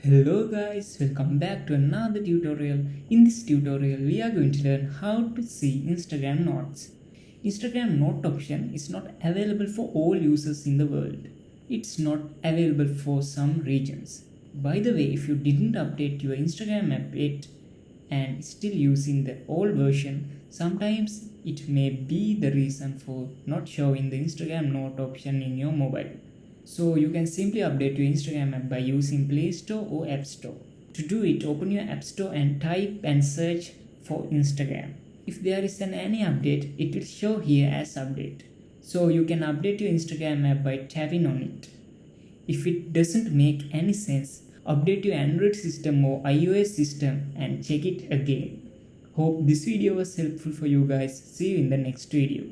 Hello guys, welcome back to another tutorial. In this tutorial, we are going to learn how to see Instagram notes. Instagram note option is not available for all users in the world. It's not available for some regions. By the way, if you didn't update your Instagram app yet and still using the old version, sometimes it may be the reason for not showing the Instagram note option in your mobile. So you can simply update your Instagram app by using Play Store or App Store. To do it, open your App Store and type and search for Instagram. If there is any update, it will show here as update. So you can update your Instagram app by tapping on it. If it doesn't make any sense, update your Android system or iOS system and check it again. Hope this video was helpful for you guys. See you in the next video.